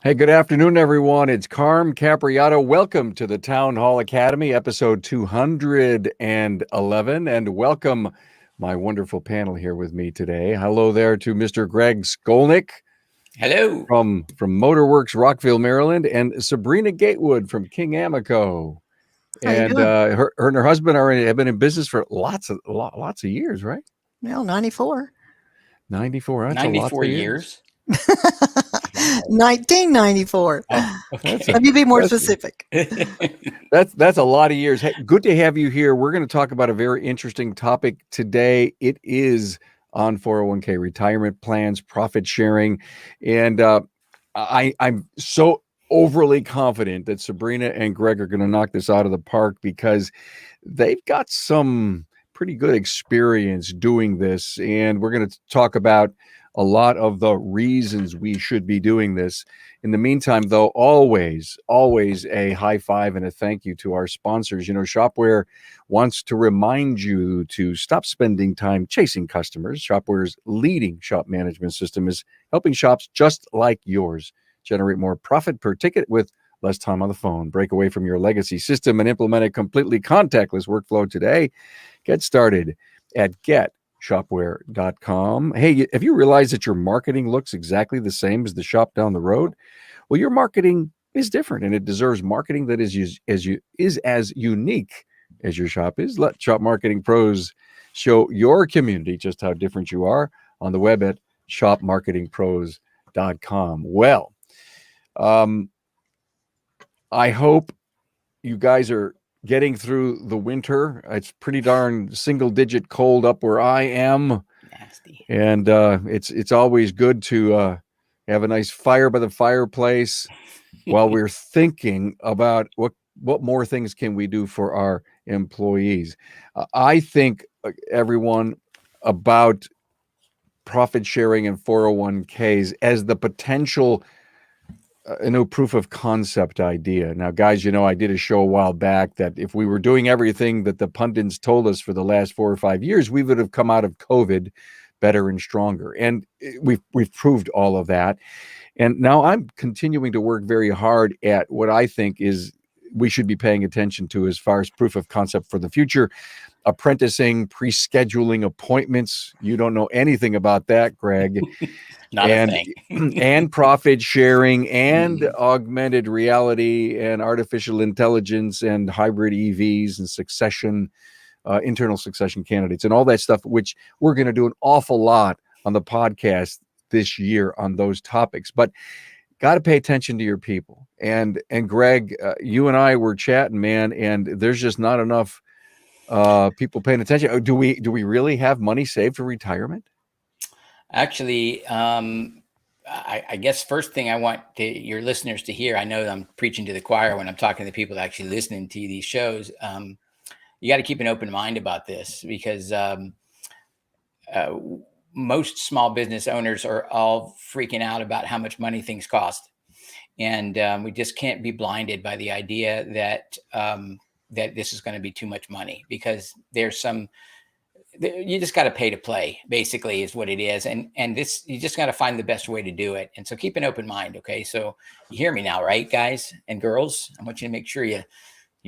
Hey, good afternoon, everyone. It's Carm Capriato. Welcome to the Town Hall Academy, episode 211, and welcome my wonderful panel here with me today. Hello there to Mr. Greg Skolnik. Hello. From Motorworks, Rockville, Maryland, and Sabrina Gatewood from King Amico. And her and her husband have been in business for lots of years, right? Well, 94. 94. That's 94 a lot of years. 1994. Oh, okay. Let me be more specific. That's a lot of years. Hey, good to have you here. We're going to talk about a very interesting topic today. It is on 401k retirement plans, profit sharing, and I'm so overly confident that Sabrina and Greg are going to knock this out of the park because they've got some pretty good experience doing this, and we're going to talk about a lot of the reasons we should be doing this. In the meantime, though, always a high five and a thank you to our sponsors. You know, Shopware wants to remind you to stop spending time chasing customers. Shopware's leading shop management system is helping shops just like yours generate more profit per ticket with less time on the phone. Break away from your legacy system and implement a completely contactless workflow today. Get started at getshopware.com. Hey, have you realized that your marketing looks exactly the same as the shop down the road? Well, your marketing is different, and it deserves marketing that is as unique as your shop is. Let Shop Marketing Pros show your community just how different you are on the web at shopmarketingpros.com. Well, I hope you guys are getting through the winter. It's pretty darn single-digit cold up where I am. Nasty. And it's always good to have a nice fire by the fireplace while we're thinking about what more things can we do for our employees. I think everyone about profit sharing and 401ks as the potential proof of concept idea. Now, guys, you know, I did a show a while back that if we were doing everything that the pundits told us for the last 4 or 5 years, we would have come out of COVID better and stronger. And we've proved all of that. And now I'm continuing to work very hard at what I think is we should be paying attention to as far as proof of concept for the future. Apprenticing, pre-scheduling appointments. You don't know anything about that, Greg. Not a thing. And profit sharing and augmented reality and artificial intelligence and hybrid EVs and succession, internal succession candidates and all that stuff, which we're going to do an awful lot on the podcast this year on those topics. But got to pay attention to your people. And Greg, you and I were chatting, man, and there's just not enough people paying attention. Do we really have money saved for retirement? Actually, I guess first thing I want your listeners to hear, I know I'm preaching to the choir when I'm talking to the people actually listening to these shows. You got to keep an open mind about this because most small business owners are all freaking out about how much money things cost. And we just can't be blinded by the idea that that this is going to be too much money because there's you just got to pay to play, basically, is what it is. And this, you just got to find the best way to do it. And so keep an open mind. Okay. So you hear me now, right, guys and girls? I want you to make sure you're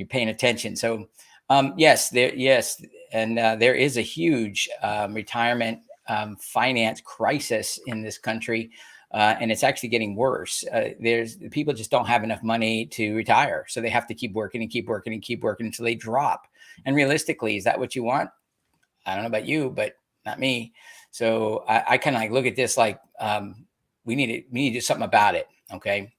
paying attention. So yes. And there is a huge retirement finance crisis in this country. And it's actually getting worse. People just don't have enough money to retire. So they have to keep working and keep working and keep working until they drop. And realistically, is that what you want? I don't know about you, but not me. So I kind of like look at this like we need to do something about it. Okay.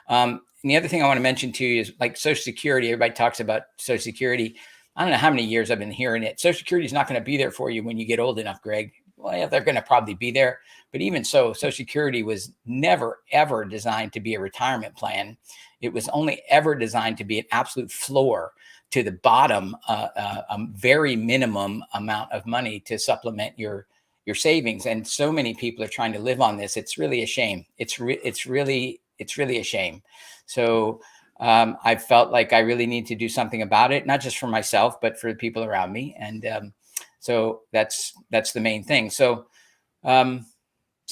And the other thing I want to mention to you is like Social Security. Everybody talks about Social Security. I don't know how many years I've been hearing it. Social Security is not going to be there for you when you get old enough, Greg. Well, yeah, they're going to probably be there. But even so, Social Security was never, ever designed to be a retirement plan. It was only ever designed to be an absolute floor to the bottom, a very minimum amount of money to supplement your savings. And so many people are trying to live on this. It's really a shame. It's really a shame. So I felt like I really need to do something about it, not just for myself, but for the people around me. And so that's the main thing. So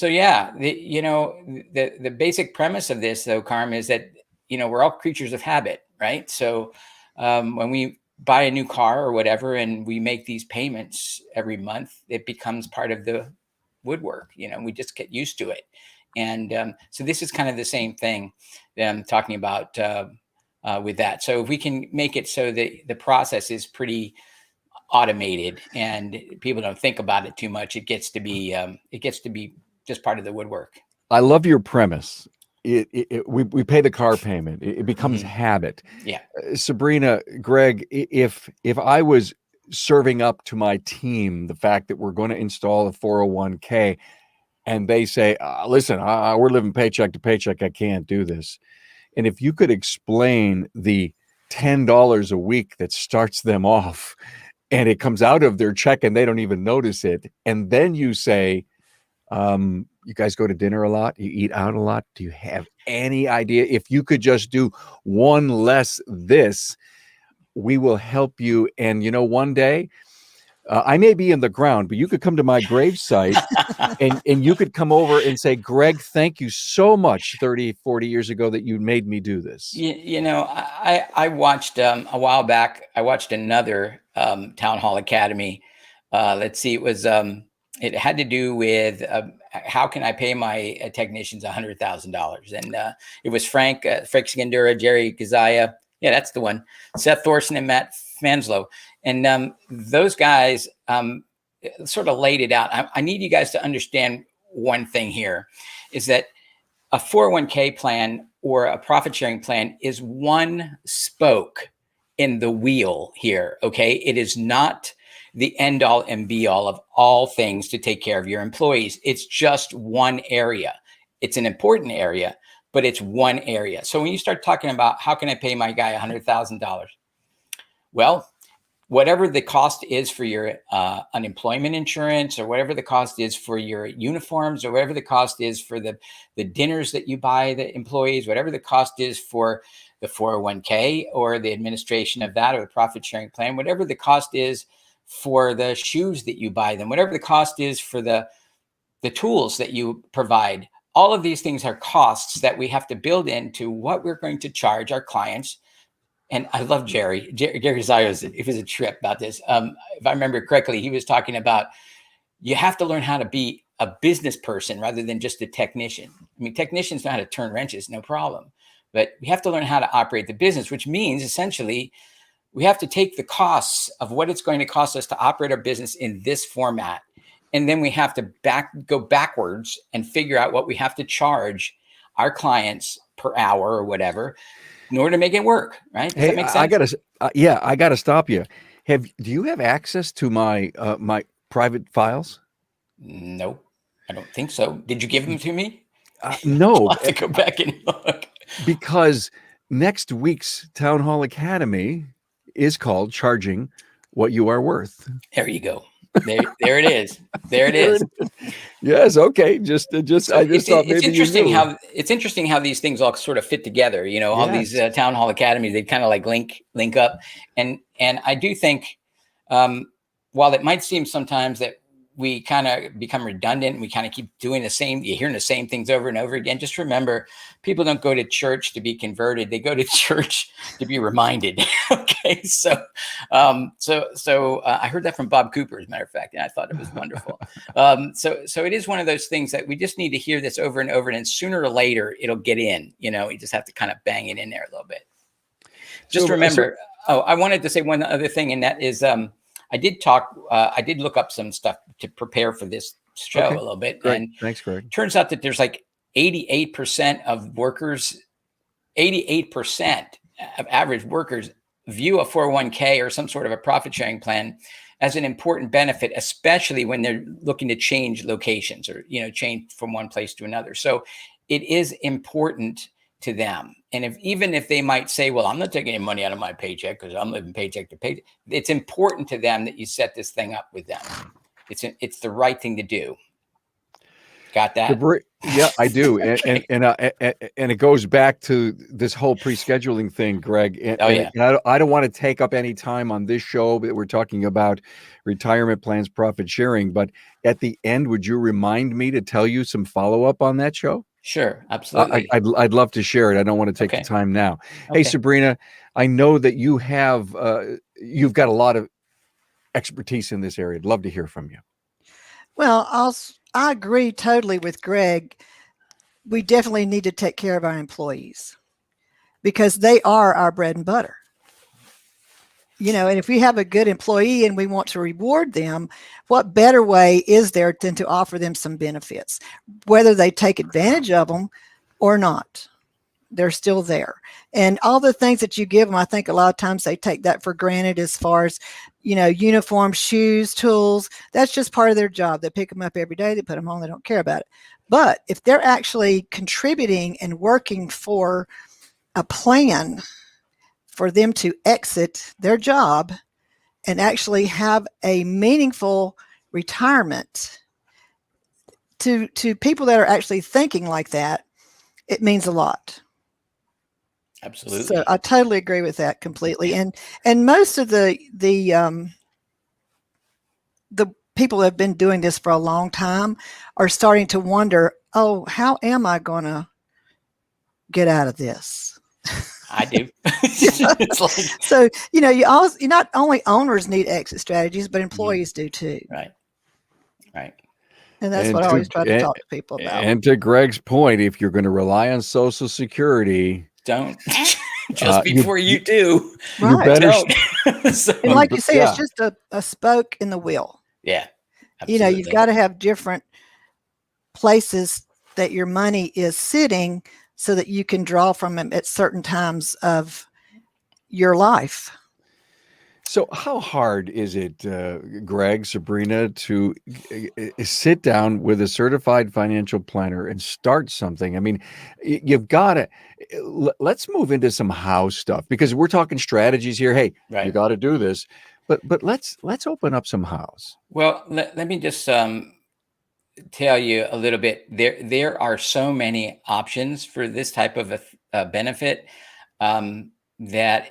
So yeah, the basic premise of this, though, Carm, is that we're all creatures of habit, right? So when we buy a new car or whatever, and we make these payments every month, it becomes part of the woodwork. We just get used to it, and so this is kind of the same thing that I'm talking about with that. So if we can make it so that the process is pretty automated and people don't think about it too much, it gets to be just part of the woodwork. I love your premise. We pay the car payment. It becomes habit. Yeah. Sabrina, Greg, if I was serving up to my team the fact that we're going to install a 401k and they say, listen, we're living paycheck to paycheck, I can't do this. And if you could explain the $10 a week that starts them off and it comes out of their check and they don't even notice it, and then you say, you guys go to dinner a lot, you eat out a lot, do you have any idea if you could just do one less this, we will help you. And one day I may be in the ground, but you could come to my gravesite and you could come over and say, Greg, thank you so much 30, 40 years ago that you made me do this. I watched a while back, I watched another Town Hall Academy. Let's see, it had to do with how can I pay my technicians $100,000? And it was Frank Skandura, Jerry Kazaya. Yeah, that's the one. Seth Thorson and Matt Fanslow. And those guys sort of laid it out. I need you guys to understand one thing here is that a 401k plan or a profit sharing plan is one spoke in the wheel here. Okay. It is not the end all and be all of all things to take care of your employees. It's just one area. It's an important area, but it's one area. So when you start talking about how can I pay my guy $100,000? Well, whatever the cost is for your unemployment insurance, or whatever the cost is for your uniforms, or whatever the cost is for the dinners that you buy the employees, whatever the cost is for the 401k or the administration of that or the profit sharing plan, whatever the cost is for the shoes that you buy them, whatever the cost is for the tools that you provide, all of these things are costs that we have to build into what we're going to charge our clients. And I love Jerry Zayos. It was a trip about this. If I remember correctly, he was talking about you have to learn how to be a business person rather than just a technician. I mean, technicians know how to turn wrenches, no problem. But we have to learn how to operate the business, which means essentially we have to take the costs of what it's going to cost us to operate our business in this format. And then we have to go backwards and figure out what we have to charge our clients per hour or whatever in order to make it work, right? Does that make sense? I gotta stop you. Do you have access to my my private files? No, I don't think so. Did you give them to me? No. I'll have to go back and look. Because next week's Town Hall Academy is called Charging What You Are Worth. There you go. There it is. There it is. Yes. Okay. I just thought maybe it's interesting how these things all sort of fit together. All these Town Hall Academies, they kind of like link up, and I do think, while it might seem sometimes that we kind of become redundant, we kind of keep doing you're hearing the same things over and over again. Just remember, people don't go to church to be converted; they go to church to be reminded. Okay, so I heard that from Bob Cooper, as a matter of fact, and I thought it was wonderful. So it is one of those things that we just need to hear this over and over, and sooner or later it'll get in. You just have to kind of bang it in there a little bit. Just remember. I wanted to say one other thing, and that is, I did look up some stuff to prepare for this show a little bit. Great. And thanks, Greg. Turns out that there's like 88% of workers, 88% of average workers view a 401k or some sort of a profit sharing plan as an important benefit, especially when they're looking to change locations or, change from one place to another. So it is important to them. And even if they might say, well, I'm not taking any money out of my paycheck because I'm living paycheck to paycheck, it's important to them that you set this thing up with them. It's the right thing to do. Got that? Yeah, I do, and it goes back to this whole pre-scheduling thing, Greg. Oh, yeah. And I don't want to take up any time on this show that we're talking about retirement plans, profit sharing. But at the end, would you remind me to tell you some follow-up on that show? Sure, absolutely. I'd love to share it. I don't want to take the time now. Hey, Sabrina, I know that you've got a lot of expertise in this area. I'd love to hear from you. Well, I agree totally with Greg. We definitely need to take care of our employees because they are our bread and butter. And if we have a good employee and we want to reward them, what better way is there than to offer them some benefits, whether they take advantage of them or not? They're still there. And all the things that you give them, I think a lot of times they take that for granted as far as, uniform, shoes, tools. That's just part of their job. They pick them up every day. They put them on. They don't care about it. But if they're actually contributing and working for a plan for them to exit their job and actually have a meaningful retirement to people that are actually thinking like that, it means a lot. Absolutely. So I totally agree with that completely. And most of the people that have been doing this for a long time are starting to wonder, oh, how am I going to get out of this? I do. It's like, so, you not only owners need exit strategies, but employees do too. Right. And that's what I always try to talk to people about. And to Greg's point, if you're going to rely on Social Security, don't. Just before you do. You better. And like you say, it's just a spoke in the wheel. Yeah. Absolutely. You've got to have different places that your money is sitting so that you can draw from them at certain times of your life. So how hard is it, Greg, Sabrina, to sit down with a certified financial planner and start something? I mean, you've got to, let's move into some how stuff because we're talking strategies here. Hey, you got to do this, but let's open up some hows. Well, let me just tell you a little bit. There are so many options for this type of a benefit that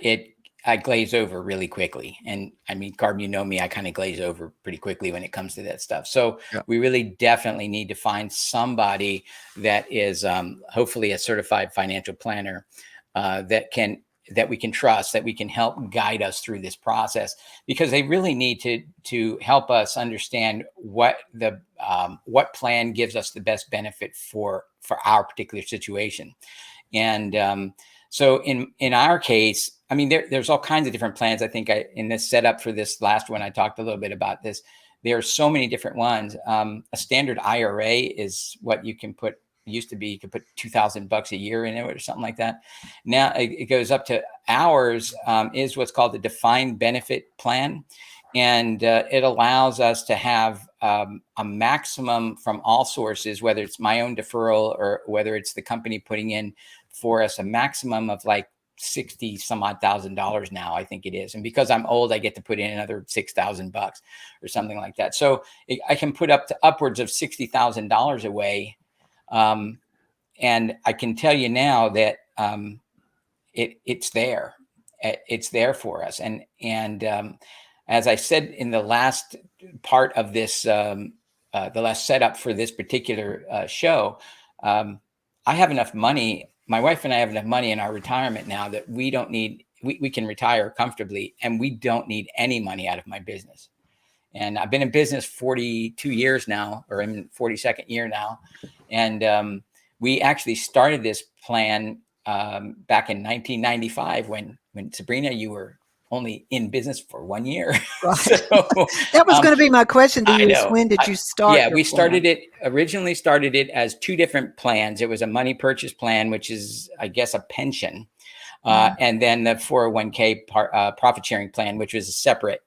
I glaze over really quickly. And I mean, Carb, you know me, I kind of glaze over pretty quickly when it comes to that stuff. So we really definitely need to find somebody that is hopefully a certified financial planner that we can trust, that we can help guide us through this process, because they really need to help us understand what plan gives us the best benefit for our particular situation. And so in our case, I mean, there's all kinds of different plans. I think in this setup for this last one, I talked a little bit about this. There are so many different ones. A standard IRA is what you can put. Used to be you could put $2,000 a year in it or something like that. Now it goes up to ours is what's called the defined benefit plan, and it allows us to have a maximum from all sources, whether it's my own deferral or whether it's the company putting in for us, a maximum of like $60 some odd thousand now, I think it is. And because I'm old, I get to put in another $6,000 or something like that. So I can put up to upwards of $60,000 away. And I can tell you now that it's there. It's there for us. And as I said in the last part of this, the last setup for this particular show, I have enough money. My wife and I have enough money in our retirement now that we don't need, we can retire comfortably, and we don't need any money out of my business. And I've been in business 42 years now, or I'm in 42nd year now. And we actually started this plan back in 1995 when Sabrina, you were only in business for 1 year. Right. So, that was going to be my question to you. Is when did you start? Yeah, we originally started it as two different plans. It was a money purchase plan, which is, I guess, a pension. And then the 401k profit sharing plan, which was a separate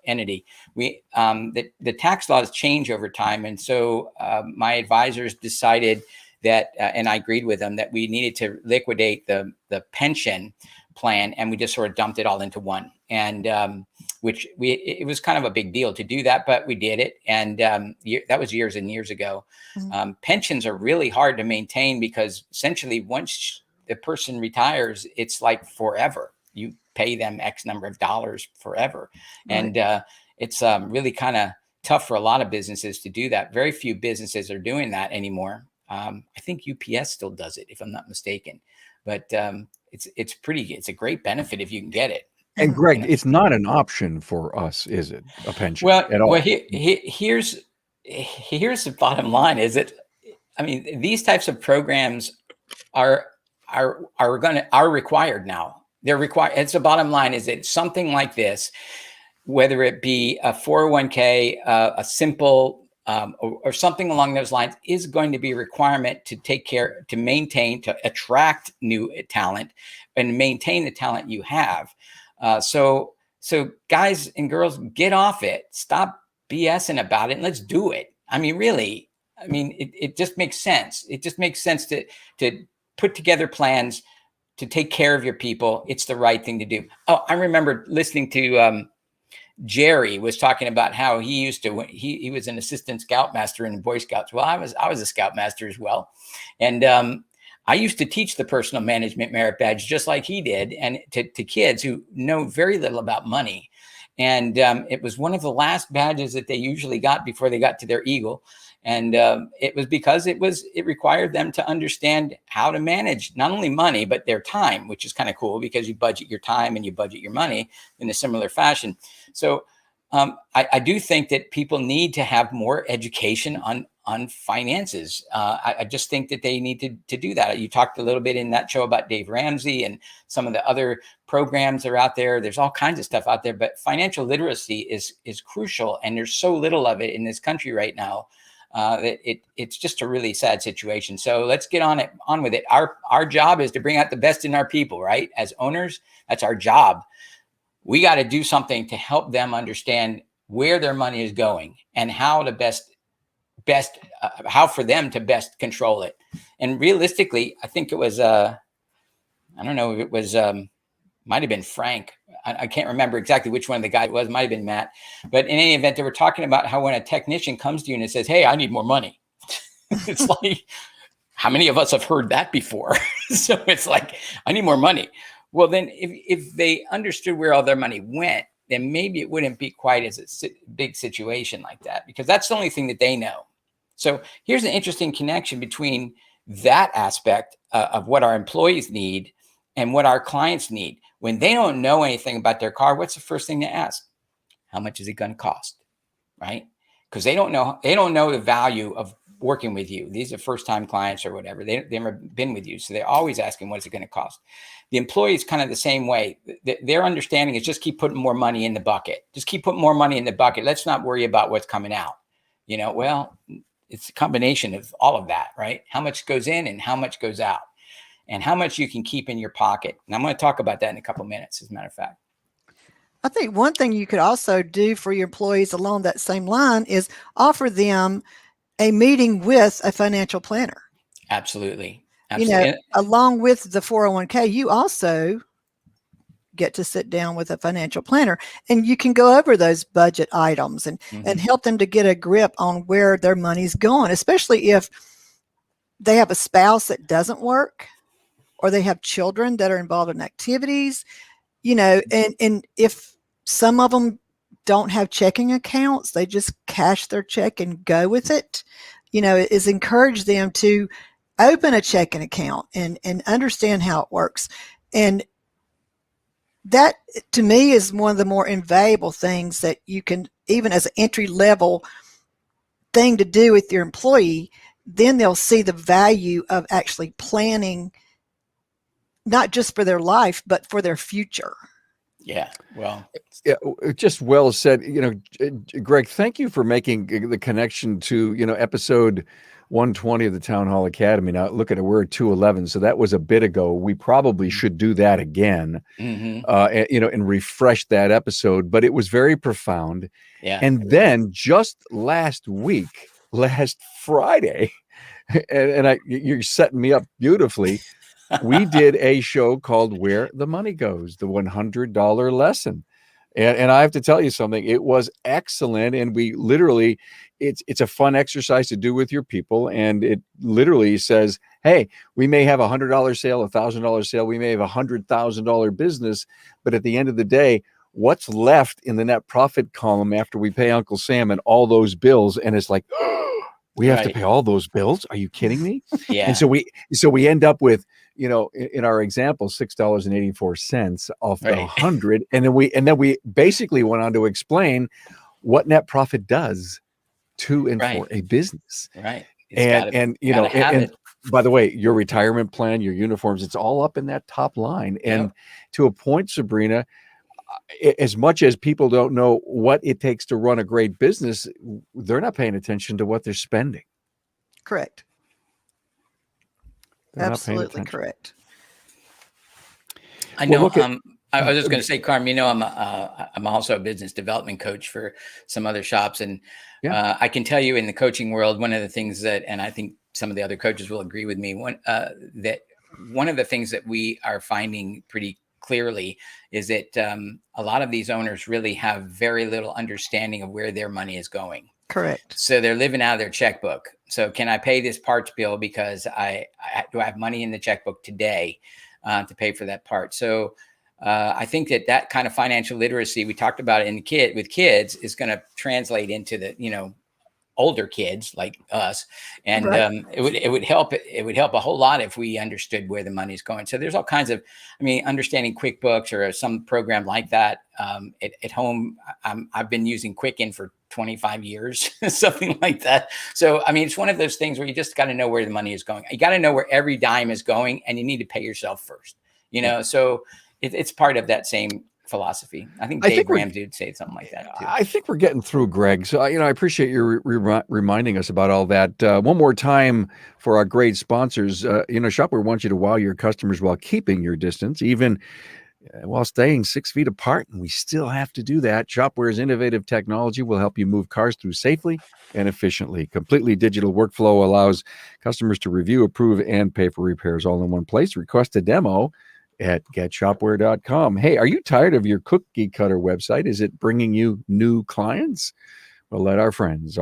entity. The tax laws change over time. And so my advisors decided that, and I agreed with them, that we needed to liquidate the pension plan, and we just sort of dumped it all into one. And which it was kind of a big deal to do that, but we did it. And that was years and years ago. Mm-hmm. Pensions are really hard to maintain because essentially once the person retires, it's like forever. You pay them X number of dollars forever. Right. And it's really kind of tough for a lot of businesses to do that. Very few businesses are doing that anymore. I think UPS still does it, if I'm not mistaken. But it's a great benefit if you can get it. And Greg, You know? it's not an option for us, is it? A pension at all? Well, here's the bottom line: is that, I mean, these types of programs are required now. They're required. It's the bottom line: is that something like this, whether it be a 401k, a simple or something along those lines, is going to be a requirement to take care, to maintain, to attract new talent, and maintain the talent you have. So guys and girls, get off it. Stop BSing about it and let's do it. I mean, really, it just makes sense. It just makes sense to put together plans to take care of your people. It's the right thing to do. Oh, I remember listening to Jerry was talking about how he was an assistant scoutmaster in the Boy Scouts. Well, I was a scoutmaster as well. And I used to teach the personal management merit badge just like he did, and to kids who know very little about money. And it was one of the last badges that they usually got before they got to their Eagle. And it was because it required them to understand how to manage not only money, but their time, which is kind of cool because you budget your time and you budget your money in a similar fashion. So I do think that people need to have more education on finances. I just think that they need to do that. You talked a little bit in that show about Dave Ramsey and some of the other programs that are out there. There's all kinds of stuff out there, but financial literacy is crucial. And there's so little of it in this country right now. It's just a really sad situation. So let's get on with it. Our job is to bring out the best in our people, right? As owners, that's our job. We got to do something to help them understand where their money is going and how to how for them to best control it. And realistically, I think it was, I don't know, it was, might've been Frank. I can't remember exactly which one of the guys it was, might've been Matt, but in any event, they were talking about how when a technician comes to you and says, "Hey, I need more money." It's like, how many of us have heard that before? So it's like, I need more money. Well, then if they understood where all their money went, then maybe it wouldn't be quite as a big situation like that, because that's the only thing that they know. So here's an interesting connection between that aspect of what our employees need and what our clients need. When they don't know anything about their car, what's the first thing to ask? How much is it going to cost? Right? Because they don't know the value of working with you. These are first-time clients or whatever. They've never been with you. So they're always asking, what is it going to cost? The employee is kind of the same way. Their understanding is just keep putting more money in the bucket. Just keep putting more money in the bucket. Let's not worry about what's coming out. Well, it's a combination of all of that, right? How much goes in and how much goes out, and how much you can keep in your pocket. And I'm going to talk about that in a couple of minutes, as a matter of fact. I think one thing you could also do for your employees along that same line is offer them a meeting with a financial planner. Absolutely. Along with the 401k, you also get to sit down with a financial planner, and you can go over those budget items and help them to get a grip on where their money's going, especially if they have a spouse that doesn't work or they have children that are involved in activities, and if some of them don't have checking accounts, they just cash their check and go with it. Is encourage them to open a checking account and understand how it works. And that, to me, is one of the more invaluable things that you can, even as an entry level thing to do with your employee, then they'll see the value of actually planning, not just for their life, but for their future. Yeah. Well, yeah, just well said. Greg, thank you for making the connection to, episode 120 of the Town Hall Academy. Now look at it, we're at 211. So that was a bit ago. We probably should do that again, and refresh that episode, but it was very profound. Yeah. And then just last Friday, and you're setting me up beautifully. We did a show called Where the Money Goes, the $100 lesson. And I have to tell you something, it was excellent. And we literally, it's a fun exercise to do with your people. And it literally says, hey, we may have $100 sale, $1,000 sale, we may have $100,000 business, but at the end of the day, what's left in the net profit column after we pay Uncle Sam and all those bills? And it's like, we have to pay all those bills. Are you kidding me? Yeah. And so we end up with, in our example, $6.84 off the 100. And then we basically went on to explain what net profit does to and for a business. Right. And by the way, your retirement plan, your uniforms, it's all up in that top line. And to a point, Sabrina, as much as people don't know what it takes to run a great business, they're not paying attention to what they're spending. Correct. Absolutely correct. I know. I was just going to say, Carm, I'm also a business development coach for some other shops. And I can tell you in the coaching world, one of the things and I think some of the other coaches will agree with me, that one of the things that we are finding pretty clearly is that a lot of these owners really have very little understanding of where their money is going. Correct. So they're living out of their checkbook. So can I pay this parts bill because do I have money in the checkbook today to pay for that part? So I think that kind of financial literacy we talked about with kids is going to translate into the older kids like us, and it would help a whole lot if we understood where the money's going. So there's all kinds of, understanding QuickBooks or some program like that at home. I've been using Quicken for 25 years, something like that. So it's one of those things where you just got to know where the money is going. You got to know where every dime is going, and you need to pay yourself first. So it's part of that same philosophy. I think Dave Ramsey would say something like that too. I think we're getting through, Greg. So, I appreciate you reminding us about all that. One more time for our great sponsors. Shopware wants you to wow your customers while keeping your distance, even while staying 6 feet apart. And we still have to do that. Shopware's innovative technology will help you move cars through safely and efficiently. Completely digital workflow allows customers to review, approve, and pay for repairs all in one place. Request a demo at getshopware.com. Hey, are you tired of your cookie cutter website? Is it bringing you new clients? Well, let our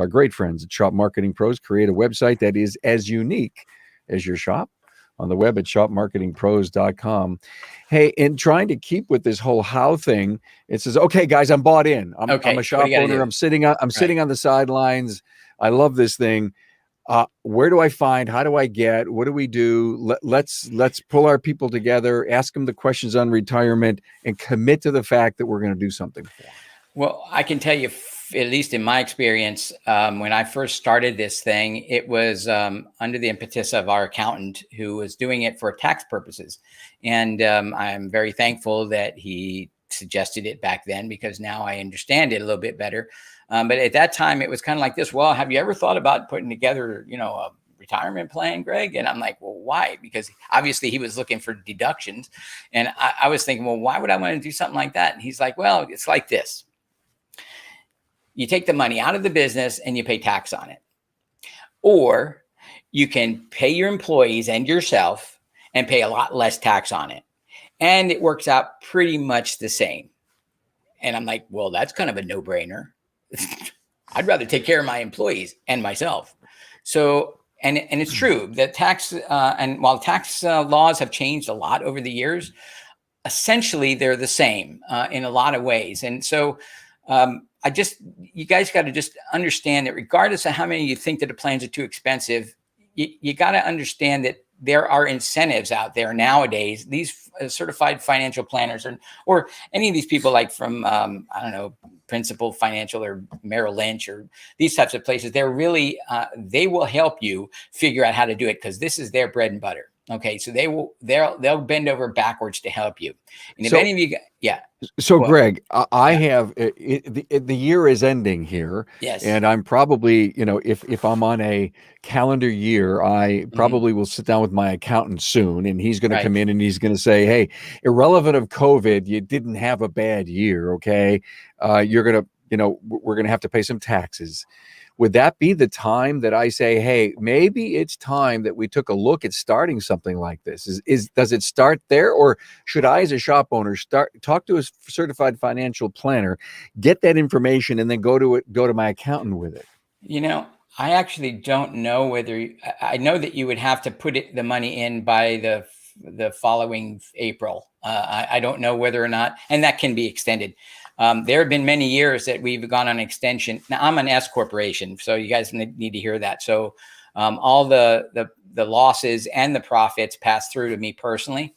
great friends at Shop Marketing Pros create a website that is as unique as your shop on the web at shopmarketingpros.com. Hey, in trying to keep with this whole how thing, it says, okay, guys, I'm bought in. I'm a shop owner. I'm sitting on the sidelines. I love this thing. Where do I find? How do I get? What do we do? Let's pull our people together, ask them the questions on retirement, and commit to the fact that we're going to do something for them. Well, I can tell you, at least in my experience, when I first started this thing, it was under the impetus of our accountant who was doing it for tax purposes. And I'm very thankful that he suggested it back then, because now I understand it a little bit better. But at that time, it was kind of like this. Well, have you ever thought about putting together, a retirement plan, Greg? And I'm like, well, why? Because obviously he was looking for deductions. And I was thinking, well, why would I want to do something like that? And he's like, well, it's like this. You take the money out of the business and you pay tax on it. Or you can pay your employees and yourself and pay a lot less tax on it. And it works out pretty much the same. And I'm like, well, that's kind of a no-brainer. I'd rather take care of my employees and myself. So, and it's true that and while tax laws have changed a lot over the years, essentially they're the same in a lot of ways. And so you guys got to just understand that regardless of how many you think that the plans are too expensive, you got to understand that there are incentives out there nowadays. These certified financial planners or any of these people like from, Principal Financial or Merrill Lynch or these types of places, they're really, they will help you figure out how to do it because this is their bread and butter. Okay. So they'll bend over backwards to help you. And if any of you, So Greg, I have, the year is ending here. Yes. And I'm probably, if I'm on a calendar year, I probably will sit down with my accountant soon, and he's going to come in and he's going to say, hey, irrelevant of COVID, you didn't have a bad year. Okay. You're going to, we're going to have to pay some taxes. would that be the time that I say, hey, maybe it's time that we took a look at starting something like this? Does it start there, or should I, as a shop owner, talk to a certified financial planner, get that information, and then go to my accountant with it? I actually don't know whether I know that you would have to put the money in by the following April. I don't know whether or not, and that can be extended. There have been many years that we've gone on extension. Now I'm an S corporation, so you guys need to hear that. So all the losses and the profits pass through to me personally,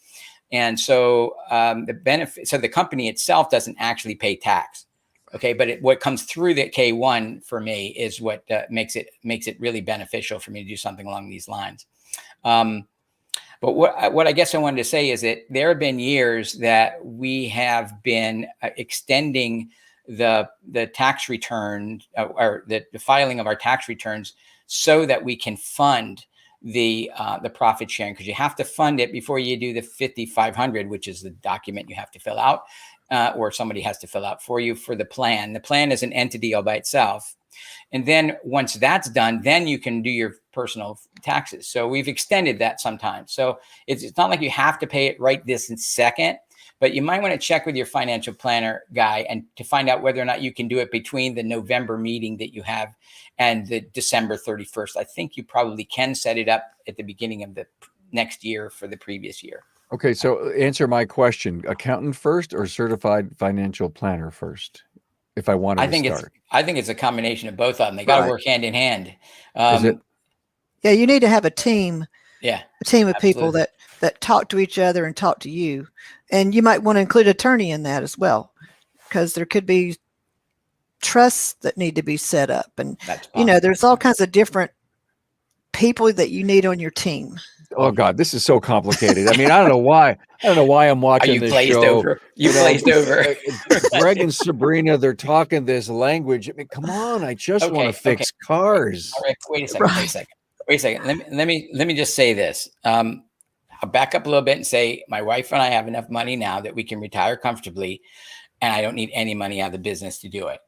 and so the benefit. So the company itself doesn't actually pay tax. Okay, but what comes through the K1 for me is what makes it really beneficial for me to do something along these lines. But what I guess I wanted to say is that there have been years that we have been extending the tax return or the filing of our tax returns so that we can fund the profit sharing, because you have to fund it before you do the 5,500, which is the document you have to fill out, or somebody has to fill out for you for the plan. The plan is an entity all by itself. And then once that's done, then you can do your personal taxes. So we've extended that sometimes. So it's not like you have to pay it right this second, but you might want to check with your financial planner guy and to find out whether or not you can do it between the November meeting that you have and the December 31st. I think you probably can set it up at the beginning of the next year for the previous year. Okay, so answer my question: accountant first or certified financial planner first? If I wanted to start, I think it's a combination of both of them. They got to work hand in hand. Is it? Yeah, you need to have a team. Yeah, a team of people that talk to each other and talk to you, and you might want to include an attorney in that as well, because there could be trusts that need to be set up, and there's all kinds of different people that you need on your team. Oh God, this is so complicated. I mean, I don't know why I'm watching this show. You glazed over. Greg and Sabrina, they're talking this language. I mean, come on, I just want to fix cars. All right, wait a second. Let me just say this. I'll back up a little bit and say my wife and I have enough money now that we can retire comfortably, and I don't need any money out of the business to do it.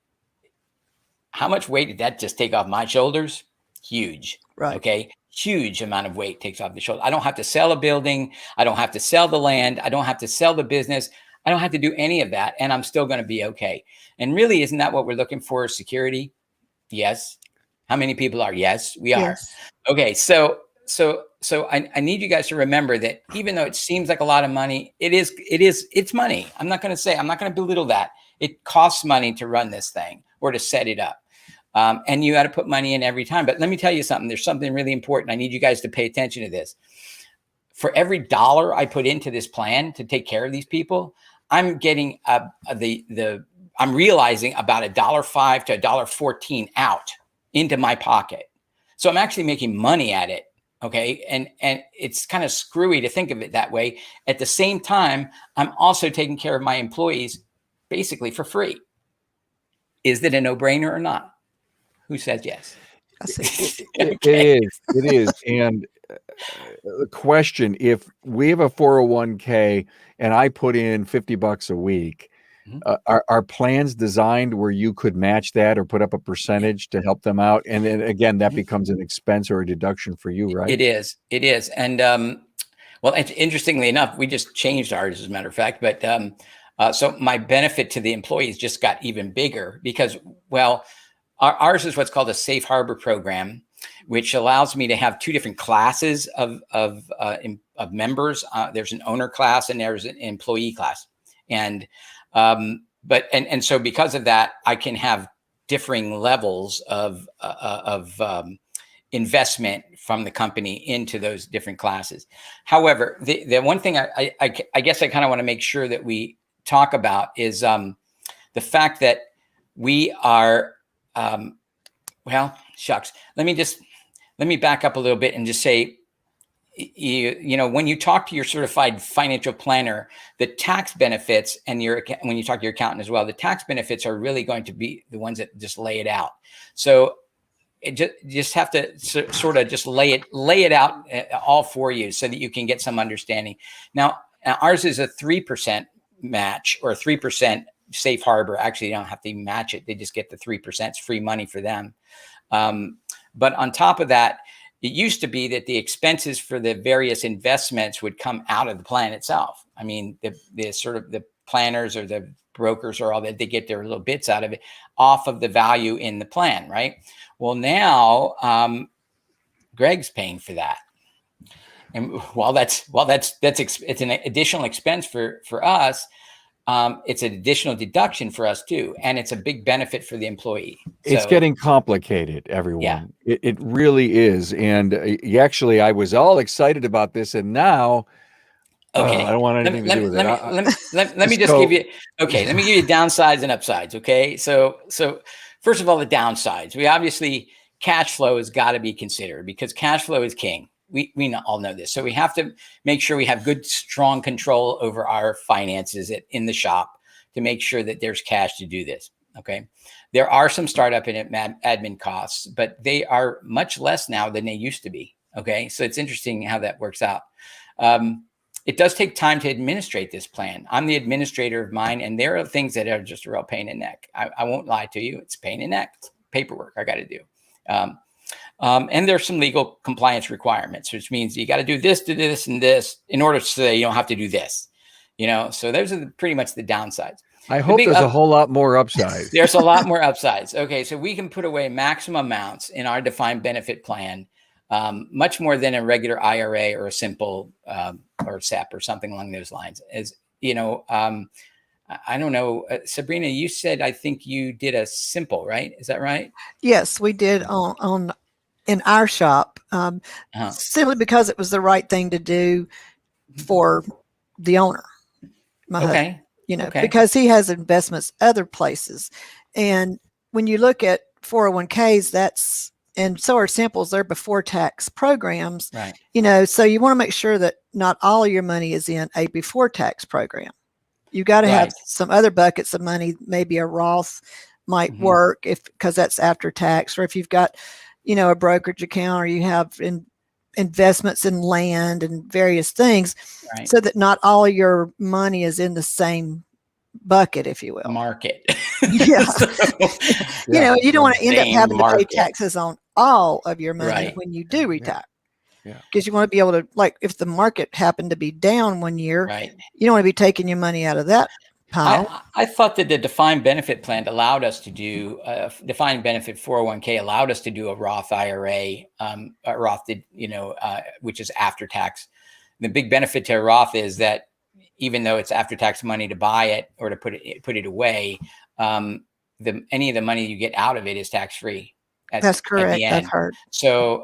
How much weight did that just take off my shoulders? Huge. Right. Okay. Huge amount of weight takes off the shoulder. I don't have to sell a building. I don't have to sell the land. I don't have to sell the business. I don't have to do any of that. And I'm still going to be okay. And really, isn't that what we're looking for? Security? Yes. How many people are? Yes, we are. Yes. Okay. So I need you guys to remember that even though it seems like a lot of money, it's money. I'm not going to belittle that. It costs money to run this thing or to set it up. And you got to put money in every time. But let me tell you something. There's something really important. I need you guys to pay attention to this. For every dollar I put into this plan to take care of these people, I'm getting I'm realizing about $1.05 to $1.14 out into my pocket. So I'm actually making money at it. Okay. And it's kind of screwy to think of it that way. At the same time, I'm also taking care of my employees basically for free. Is that a no-brainer or not? Who says yes? It is. And the question, if we have a 401k and I put in $50 a week, are plans designed where you could match that or put up a percentage to help them out? And then again, that becomes an expense or a deduction for you, right? It is. And well, interestingly enough, we just changed ours as a matter of fact, but so my benefit to the employees just got even bigger because, well, ours is what's called a safe harbor program, which allows me to have two different classes of members. There's an owner class and there's an employee class. And so because of that, I can have differing levels of investment from the company into those different classes. However, the one thing I guess I kind of want to make sure that we talk about is the fact that we are, well, shucks. Let me back up a little bit and just say, you know, when you talk to your certified financial planner, the tax benefits, and when you talk to your accountant as well, the tax benefits are really going to be the ones that just lay it out. So it just have to sort of just lay it out all for you so that you can get some understanding. Now ours is a 3% match or a 3% safe harbor. Actually, you don't have to even match it. They just get the 3%. It's free money for them. But on top of that, it used to be that the expenses for the various investments would come out of the plan itself. I mean, the sort of the planners or the brokers or all that, they get their little bits out of it off of the value in the plan, right? Well, now Greg's paying for that. And while it's an additional expense for us, it's an additional deduction for us too, and it's a big benefit for the employee. It's getting complicated, everyone. Yeah. It really is. And actually, I was all excited about this, and now okay, I don't want anything to do with it. Let me just give you. Okay, let me give you downsides and upsides. Okay, so first of all, the downsides. We obviously cash flow has got to be considered because cash flow is king. We all know this. So we have to make sure we have good, strong control over our finances in the shop to make sure that there's cash to do this. Okay. There are some startup and admin costs, but they are much less now than they used to be. Okay. So it's interesting how that works out. It does take time to administrate this plan. I'm the administrator of mine, and there are things that are just a real pain in the neck. I won't lie to you. It's pain in the neck. It's paperwork I got to do. And there's some legal compliance requirements, which means you got to do this, and this in order to say you don't have to do this, so those are pretty much the downsides. I hope there's a whole lot more upsides. There's a lot more upsides. Okay. So we can put away maximum amounts in our defined benefit plan, much more than a regular IRA or a simple, or SEP or something along those lines. As I don't know, Sabrina, you said, I think you did a simple, right? Is that right? Yes, we did in our shop, simply because it was the right thing to do for the owner, my husband, because he has investments other places. And when you look at 401ks, and so are simples, they're before tax programs, right? So you want to make sure that not all of your money is in a before tax program. You got to have some other buckets of money. Maybe a Roth might work because that's after tax, or if you've got, a brokerage account, or you have investments in land and various things, so that not all your money is in the same bucket, if you will. Market. Yeah. You don't want to end up having to pay taxes on all of your money when you do retire. Because you want to be able to, like, if the market happened to be down one year, you don't want to be taking your money out of that pile. I thought that the defined benefit plan allowed us to do defined benefit 401k allowed us to do a Roth IRA, which is after tax. The big benefit to a Roth is that even though it's after tax money to buy it or to put it away, any of the money you get out of it is tax free. That's correct. I've heard. So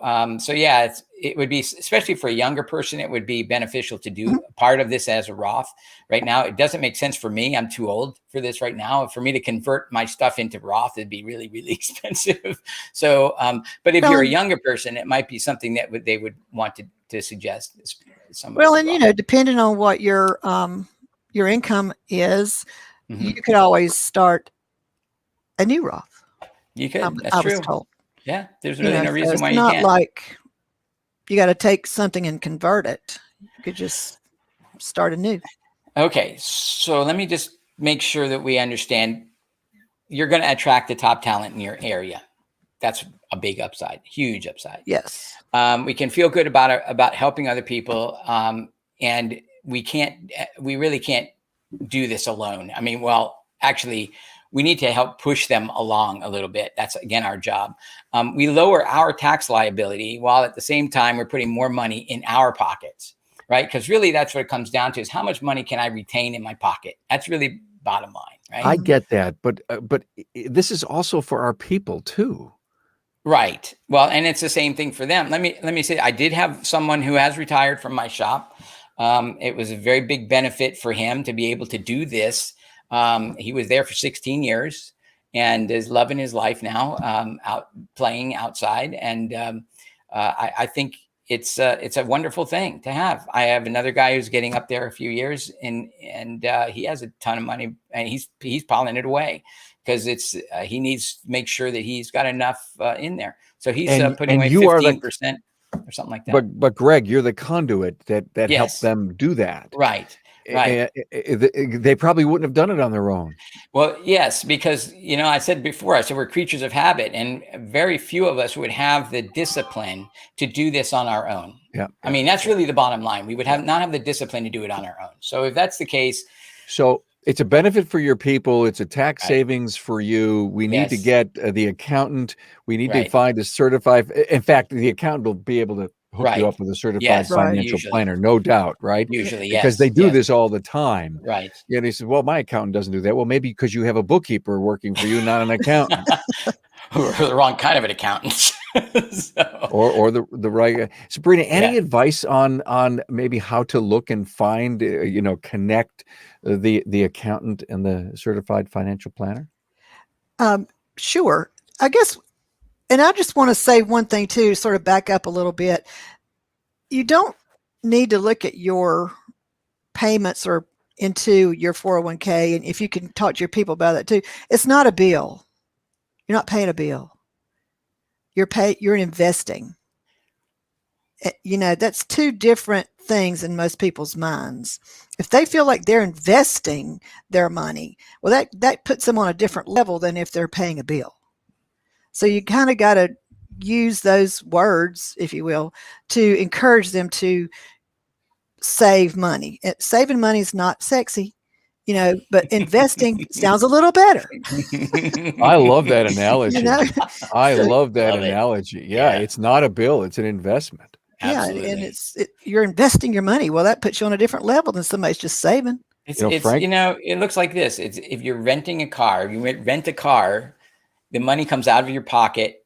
yeah, it would be, especially for a younger person, it would be beneficial to do part of this as a Roth. Right now, it doesn't make sense for me. I'm too old for this right now. For me to convert my stuff into Roth, it'd be really, really expensive. So, but if you're a younger person, it might be something that they would want to suggest. Well, and depending on what your income is, you could always start a new Roth. You could. That's true. I was told. Yeah, there's really no reason why you can't. It's not like you got to take something and convert it. You could just start anew. Okay, so let me just make sure that we understand. You're going to attract the top talent in your area. That's a big upside, huge upside. Yes. We can feel good about helping other people, and we really can't do this alone. I mean, well, actually, we need to help push them along a little bit. That's, again, our job. We lower our tax liability while at the same time we're putting more money in our pockets, right? Because really that's what it comes down to, is how much money can I retain in my pocket? That's really bottom line, right? I get that, but this is also for our people too. Right. Well, and it's the same thing for them. Let me say, I did have someone who has retired from my shop. It was a very big benefit for him to be able to do this. He was there for 16 years and is loving his life now, out playing outside. And I think it's a wonderful thing to have. I have another guy who's getting up there a few years, and he has a ton of money, and he's piling it away because he needs to make sure that he's got enough in there. So he's putting away 15% or something like that. But Greg, you're the conduit that Yes. helped them do that. Right. Right. They probably wouldn't have done it on their own. Well, yes, because, I said before, I said we're creatures of habit, and very few of us would have the discipline to do this on our own. Yeah. I mean, that's really the bottom line. We would not have the discipline to do it on our own. So if that's the case. So it's a benefit for your people. It's a tax Right. savings for you. We need to Yes. get the accountant. We need to Right. find a certified. In fact, the accountant will be able to hook you Right. up with a certified Yes, financial usually. planner, no doubt, right? Usually, Because they yes. do Yes. this all the time. Right. Yeah, and he said, well, my accountant doesn't do that. Well, maybe because you have a bookkeeper working for you, not an accountant. Or the wrong kind of an accountant. So, or the right. Sabrina, any Yeah. advice on maybe how to look and find, connect the accountant and the certified financial planner? Sure. I guess, and I just want to say one thing too, sort of back up a little bit. You don't need to look at your payments or into your 401k. And if you can talk to your people about that too, it's not a bill. You're not paying a bill. You're investing. That's two different things in most people's minds. If they feel like they're investing their money, well, that puts them on a different level than if they're paying a bill. So you kind of got to use those words, if you will, to encourage them to save money. Saving money is not sexy, but investing sounds a little better. I love that analogy. I love that Love it. analogy. Yeah, Yeah. it's not a bill, it's an investment. Absolutely. Yeah, and you're investing your money. Well, that puts you on a different level than somebody's just saving. Frank? It looks like this. It's if you're renting a car, you rent a car, the money comes out of your pocket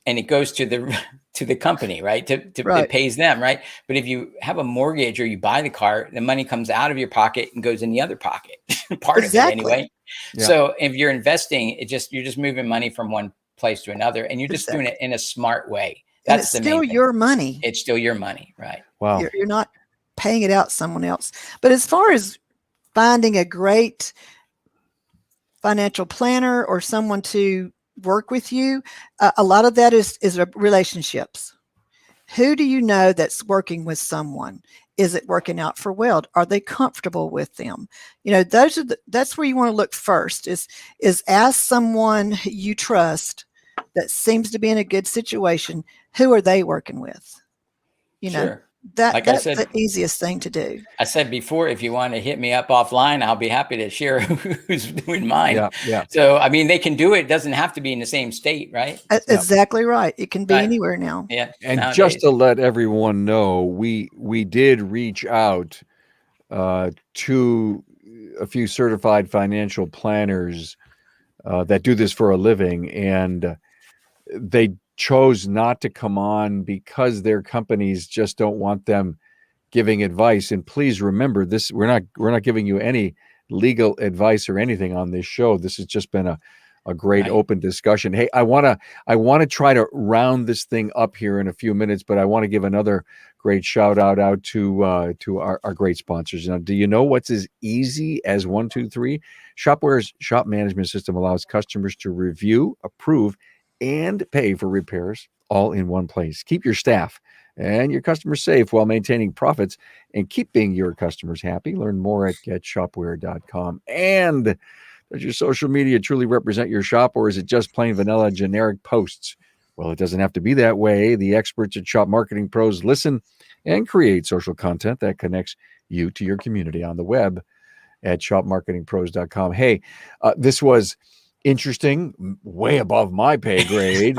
and it goes to the company, right? Right. It pays them, right? But if you have a mortgage or you buy the car, the money comes out of your pocket and goes in the other pocket, part of it anyway. Yeah. So if you're investing, you're just moving money from one place to another, and you're just doing it in a smart way. That's the main still thing. your money. It's still your money, right? Wow. You're not paying it out to someone else. But as far as finding a great financial planner or someone to work with you, a lot of that is relationships. Who do you know that's working with someone? Is it working out for well? Are they comfortable with them? That's where you want to look first. Is ask someone you trust that seems to be in a good situation. Who are they working with? Sure. That's the easiest thing to do. I said before, if you want to hit me up offline, I'll be happy to share who's doing mine. Yeah. So, I mean, they can do it. It doesn't have to be in the same state, right? Exactly right. It can be anywhere now. Yeah. And nowadays. just to let everyone know, we did reach out to a few certified financial planners that do this for a living, and they chose not to come on because their companies just don't want them giving advice. And please remember this, we're not giving you any legal advice or anything on this show. This has just been a great open discussion. Hey, I want to try to round this thing up here in a few minutes, but I want to give another great shout out to our great sponsors. Now, do you know what's as easy as 1, 2, 3? Shopware's shop management system allows customers to review, approve, and pay for repairs all in one place. Keep your staff and your customers safe while maintaining profits and keeping your customers happy. Learn more at getshopware.com. And does your social media truly represent your shop, or is it just plain vanilla generic posts? Well, it doesn't have to be that way. The experts at Shop Marketing Pros listen and create social content that connects you to your community on the web at shopmarketingpros.com. Hey, this was interesting, way above my pay grade,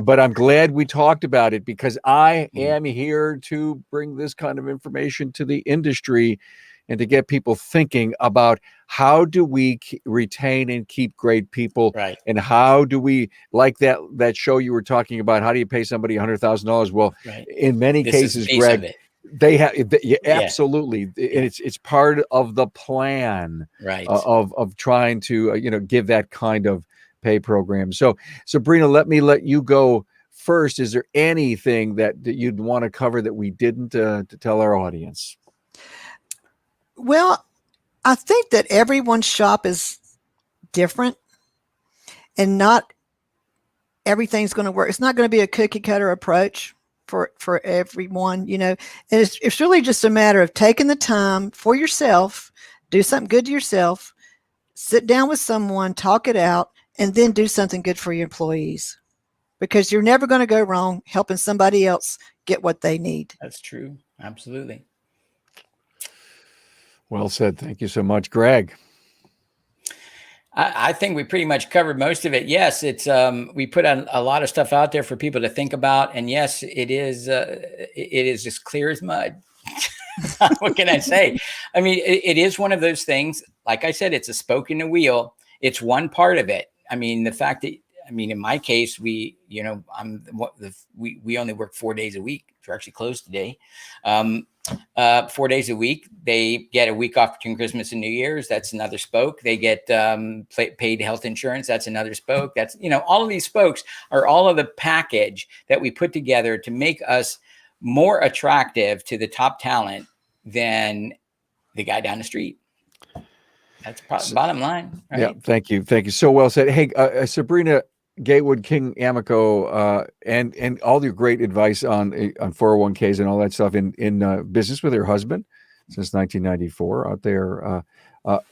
but I'm glad we talked about it because I am here to bring this kind of information to the industry and to get people thinking about how do we retain and keep great people, right? And how do we, like that show you were talking about, how do you pay somebody $100,000? Well, in many cases, Greg, they have absolutely. And it's part of the plan, right? Of trying to give that kind of pay program. So Sabrina, let you go first. Is there anything that you'd want to cover that we didn't to tell our audience? Well, I think that everyone's shop is different, and not everything's going to work. It's not going to be a cookie cutter approach for everyone, you know. And it's really just a matter of taking the time for yourself, do something good to yourself, sit down with someone, talk it out, and then do something good for your employees, because you're never going to go wrong helping somebody else get what they need. That's true. Absolutely. Well said. Thank you so much, Greg. I think we pretty much covered most of it. Yes, it's we put a lot of stuff out there for people to think about, and yes, it is as clear as mud. What can I say? I mean, it is one of those things. Like I said, it's a spoke in the wheel. It's one part of it. I mean, the fact that, I mean, in my case, we only work 4 days a week. We're actually closed today. 4 days a week. They get a week off between Christmas and New Year's. That's another spoke. They get paid health insurance. That's another spoke. That's, you know, all of these spokes are all of the package that we put together to make us more attractive to the top talent than the guy down the street. That's bottom line. Right? Yeah. Thank you. Thank you. So well said. Hey, Sabrina, Gatewood, King Amico, and all your great advice on 401ks and all that stuff in business with her husband since 1994 out there.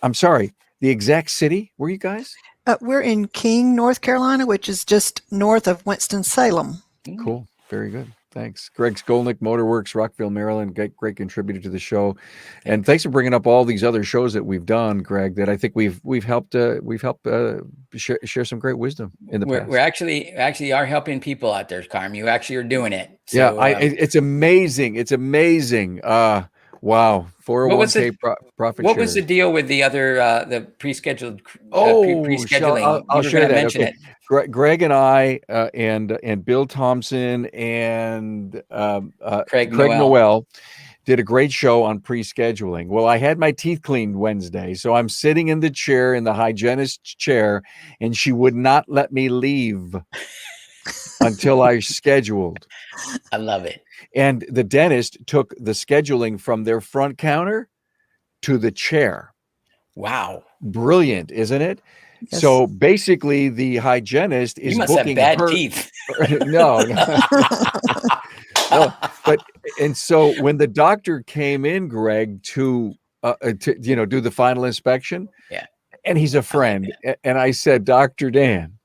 I'm sorry, the exact city, were you guys? We're in King, North Carolina, which is just north of Winston-Salem. Cool. Very good. Thanks. Greg Skolnik, Motorworks, Rockville, Maryland, great contributor to the show. And thanks for bringing up all these other shows that we've done, Greg, that I think we've helped share some great wisdom in the past. We're actually are helping people out there, Carm. You actually are doing it. So, yeah, it's amazing. It's amazing. Wow. 401k profit What share. was the deal with the other the pre-scheduled pre-scheduling? I'll share that. Mention it. Greg and I and Bill Thompson and Craig Noel did a great show on pre-scheduling. Well, I had my teeth cleaned Wednesday, so I'm sitting in the chair, in the hygienist's chair, and she would not let me leave until I scheduled. I love it. And the dentist took the scheduling from their front counter to the chair. Wow. Brilliant, isn't it? Yes. So basically the hygienist is you must booking have bad her teeth. no. But and so when the doctor came in, Greg, to do the final inspection, yeah, and he's a friend, and I said, Dr. Dan,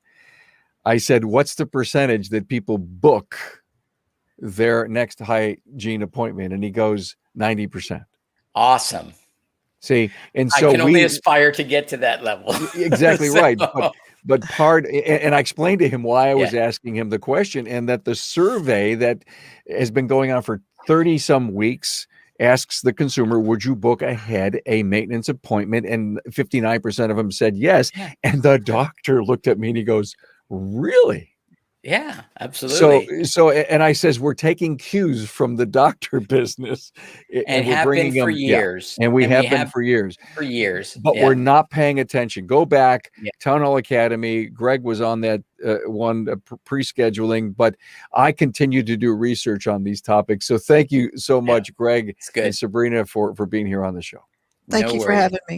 I said, what's the percentage that people book their next hygiene appointment? And he goes, 90%. Awesome. See, and so I can only aspire to get to that level. Exactly so. Right. But part, and I explained to him why I was asking him the question, and that the survey that has been going on for 30 some weeks asks the consumer, would you book ahead a maintenance appointment? And 59% of them said yes. And the doctor looked at me and he goes, really? Yeah, absolutely. So, and I says, we're taking cues from the doctor business, and we're bringing them for years. And we have been for years. For years. But we're not paying attention. Go back, Town Hall Academy. Greg was on that one pre-scheduling, but I continue to do research on these topics. So thank you so much, Greg and Sabrina, for being here on the show. Thank you for having me.